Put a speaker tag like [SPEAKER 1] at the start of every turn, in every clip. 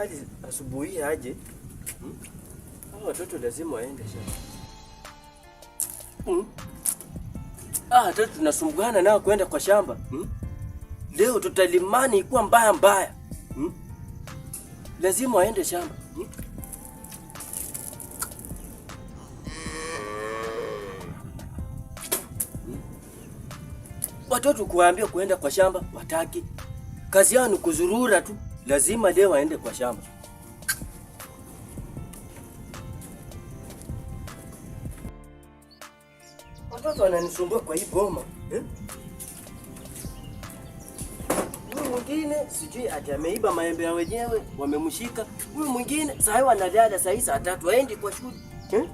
[SPEAKER 1] hadi asubuhi aje. Hao watoto lazima waende shamba. Hata tunasumbuana nao kwenda kwa shamba. Leo tutalimani ikuwa mbaya. Lazima waende shamba. Watoto kuambia kuenda kwa shamba wataki. Kazi yao ni kuzurura tu. Lazima leo waende kwa shamba. Watoto wananisumbua kwa hii boma. Huyu mwingine sijui ati ameiba maembe ya wenyewe, wamemshika. Huyu mwingine sasa wanadada saa 3 waendi kwa shule.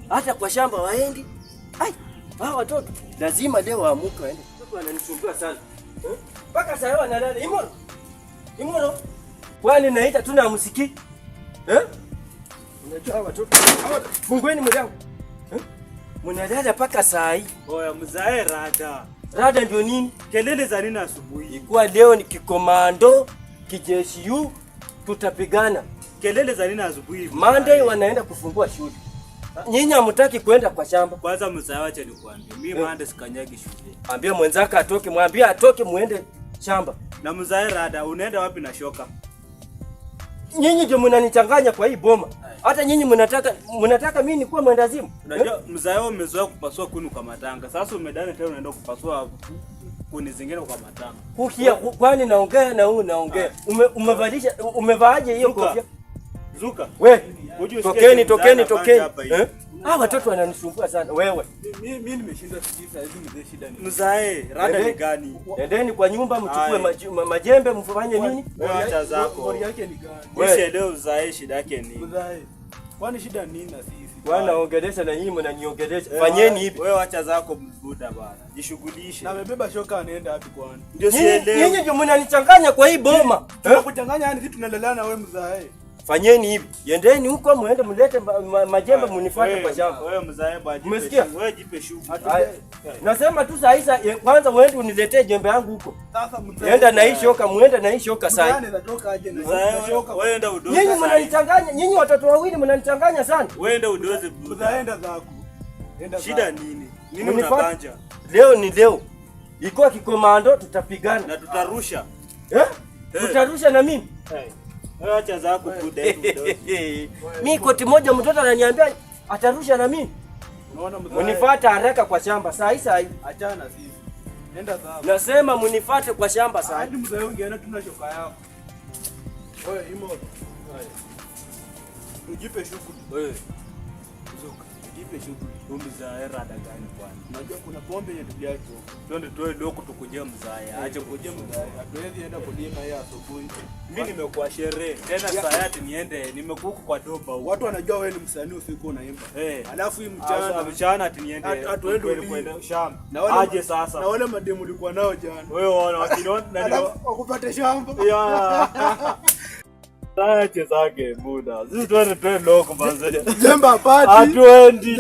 [SPEAKER 1] Hata kwa shamba waendi. Hao watoto lazima leo waamuke waende. Watoto wananisumbua sana. Paka sasa wanadada Imoro. Kwani naita tunamsikii? Unajua watoto. Fungueni mlango. Mnadada paka saa hii.
[SPEAKER 2] Oya mzae rada.
[SPEAKER 1] Rada ndio nini?
[SPEAKER 2] Kelele za nini asubuhi?
[SPEAKER 1] Ikuwa leo ni kikomando, kijeshi tutapigana.
[SPEAKER 2] Kelele za nini asubuhi?
[SPEAKER 1] Monday wanaenda kufungua shule. Nyinyi hamtaki kwenda kwa shamba.
[SPEAKER 2] Kwanza mzae acha nikwambie. Mimi Monday sikanyagi shule.
[SPEAKER 1] Ambia mwenzako atoke, mwambie atoke muende shamba.
[SPEAKER 2] Na mzae rada, unaenda wapi na shoka?
[SPEAKER 1] Nyinyi ndio mnanichanganya kwa hii boma. Hata nyinyi mnataka mimi nikuwa mwendazimu.
[SPEAKER 2] Unajua mzae wao umezoea kupasua kuni kwa matanga. Sasa umedana tena unaenda kupasua kuni zingine kwa matanga.
[SPEAKER 1] Kukia kwani naongea na huyu naongea. Umevaaje hiyo kofia?
[SPEAKER 2] Zuka.
[SPEAKER 1] We, tokeni. Watoto wananisumbua sana. Wewe.
[SPEAKER 2] Mimi nimeshinda sikisa hizi mzee shida ni. Mzae, rada ni gani?
[SPEAKER 1] Endeni kwa nyumba mchukue majembe mfanye nini?
[SPEAKER 2] Acha zako. Bori yake ni gani? Wewe leo mzae shida yake ni. Mzae. Kwani shida nini na sisi?
[SPEAKER 1] Bwana ongelesha na nyinyi mnaniongelesha. Fanyeni hivi.
[SPEAKER 2] Wewe acha zako mbuda bwana. Jishughulishe. Na bebeba shoka anaenda wapi kwani?
[SPEAKER 1] Ndio sielewi. Nyinyi ndio mnanichanganya kwa hii boma.
[SPEAKER 2] Tunakuchanganya yani sisi tunaendelea na wewe mzae.
[SPEAKER 1] Fanyeni hivi. Yendeni huko muende mlete majembe munifuate kwa shamba.
[SPEAKER 2] Wewe mzae bwana.
[SPEAKER 1] Umesikia?
[SPEAKER 2] Wewe jipe shughuli.
[SPEAKER 1] Nasema tu saa hizi kwanza muende uniletee jembe yangu huko. Sasa mzae. Nenda na hii shoka, muende na hii shoka sasa.
[SPEAKER 2] Nani anatoka aje na shoka? Wewe enda udoze.
[SPEAKER 1] Nyinyi mnanichanganya, nyinyi watoto wawili mnanichanganya sana.
[SPEAKER 2] Wewe enda udoze. Mzaenda zako. Shida nini? Nini unabanja?
[SPEAKER 1] Leo ni leo. Iko kikomando tutapigana
[SPEAKER 2] na tutarusha.
[SPEAKER 1] Tutarusha na mimi.
[SPEAKER 2] Wewe acha zako kude.
[SPEAKER 1] Mimi koti moja mtoto ananiambia atarusha na mimi. Unaona mzee. Mnifuate haraka kwa shamba saa hii.
[SPEAKER 2] Achana sisi. Nenda zako.
[SPEAKER 1] Nasema mnifuate kwa shamba saa hii.
[SPEAKER 2] Hadi mzee ungeenda tuna shoka yako. Wewe imo. Ujipe shughuli. Wewe. Zuka. Ujipe shughuli. Mzae rada gani bwana? Unajua kuna pombe yetu yake. Twende toe loko tukuje mzae. Acha kuje mzae. Hatuwezi enda kulima ya asubuhi. Mimi nimekuwa sherehe. Tena saa yati niende nimekuku kwa doba huko. Watu wanajua wewe ni msanii usiku unaimba. Alafu hii mchana ati niende. Hatuende kwenda shamba. Aje sasa. Na wale mademu ulikuwa nao jana. Wewe wana wakiniona na wakupate shamba. Ache zake muda. Sisi twende loko kwanza. Jemba party. Hatuendi.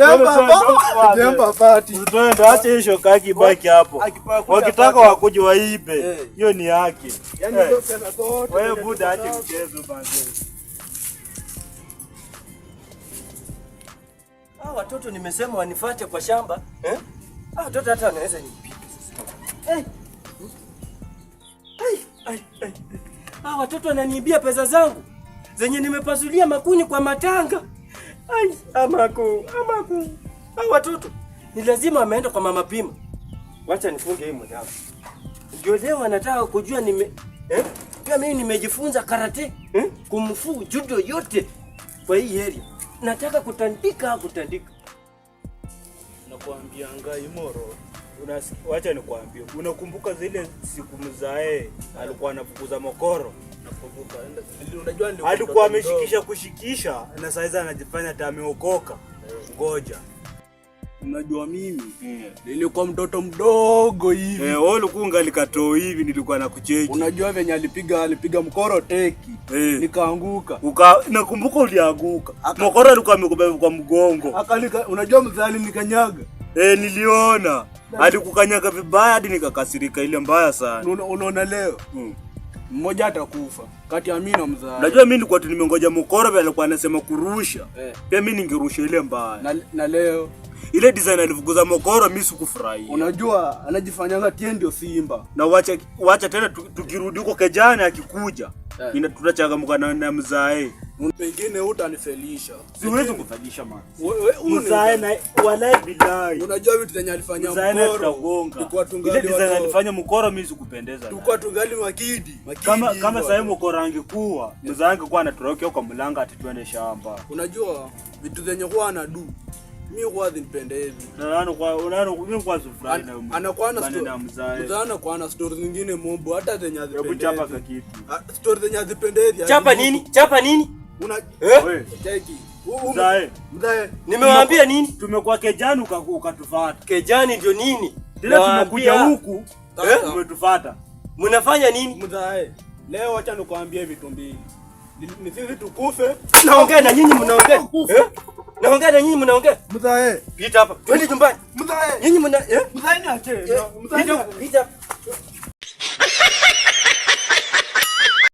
[SPEAKER 2] Jemba party. Twende acha hiyo shokaki baki hapo. Wakitaka wakuje waibe. Hiyo ni yake. Yaani ndio tena zote. Wewe buda ache mchezo bwana.
[SPEAKER 1] Watoto nimesema wanifuate kwa shamba. Watoto hata wanaweza nipige sasa. Watoto wananiibia pesa zangu zenye nimepasulia makuni kwa matanga. Amaku. Watoto ni lazima wameenda kwa mama Pima. Wacha nifunge hii mlango. Ndio leo anataka kujua pia mimi nimejifunza karate, kumfu judo yote kwa hii area. Nataka kutandika.
[SPEAKER 2] Nakwambia ngai moro. Wacha nikwambie. Unakumbuka zile siku mzae alikuwa anafukuza mokoro? Nakumbuka. Unajua ndio alikuwa ameshikisha na saizi anajifanya ameokoka. Ngoja. Unajua mimi nilikuwa mtoto mdogo hivi. Wewe ulikuwa ungalikato hivi nilikuwa nakucheki. Unajua venye alipiga mkoro teki. Nikaanguka. Nakumbuka ulianguka. Mkoro alikuwa amekubeba kwa mgongo. Unajua mzali nikanyaga. Niliona. Alikukanyaga vibaya hadi nikakasirika ile mbaya sana. Unaona leo?
[SPEAKER 3] Mmoja atakufa. Kati ya mimi na mzae.
[SPEAKER 2] Unajua mimi nilikuwa tu nimengoja mkoro vile alikuwa anasema kurusha. Pia mimi ningerusha ile mbaya.
[SPEAKER 3] Na leo
[SPEAKER 2] ile design alifukuza mkoro mimi sikufurahia.
[SPEAKER 3] Unajua anajifanyanga tie ndio Simba.
[SPEAKER 2] Na wacha tena tukirudi huko kejani akikuja. Tutachangamka na mzae.
[SPEAKER 3] Pengine utanifelisha.
[SPEAKER 2] Siwezi kufelisha man.
[SPEAKER 3] Mzae
[SPEAKER 2] na wala bilahi.
[SPEAKER 3] Unajua vitu zenye alifanya mkoro.
[SPEAKER 2] Ile design alifanya mkoro mimi sikupendeza.
[SPEAKER 3] Tulikuwa tungali makidi.
[SPEAKER 2] Kama sasa mkoro angekuwa, mzae angekuwa anatoroka kwa mlanga ati twende shamba.
[SPEAKER 3] Unajua vitu zenye huwa anadu. Mimi huwa zinipendezi.
[SPEAKER 2] Mimi kwa sufrai na
[SPEAKER 3] anakuwa na story. Mzae anakuwa na story nyingine mombo hata zenye hazipendezi.
[SPEAKER 2] Hebu chapa kwa kitu.
[SPEAKER 3] Story zenye hazipendezi.
[SPEAKER 1] Chapa nini?
[SPEAKER 3] Wewe cheki.
[SPEAKER 2] Mzae.
[SPEAKER 1] Nimewaambia nini?
[SPEAKER 2] Tumekuwa kejani ukatufuata.
[SPEAKER 1] Kejani ndio nini?
[SPEAKER 2] Tena tumekuja huku umetufuata.
[SPEAKER 1] Mnafanya nini?
[SPEAKER 3] Mzae. Leo acha nikwambie vitu mbili. Ni sisi tukufe.
[SPEAKER 1] Naongea na nyinyi mnaongea. Naongea na nyinyi mnaongea.
[SPEAKER 3] Mzae.
[SPEAKER 1] Pita hapa. Twende nyumbani.
[SPEAKER 3] Mzae.
[SPEAKER 1] Nyinyi
[SPEAKER 3] Mzae ni ache.
[SPEAKER 1] Pita.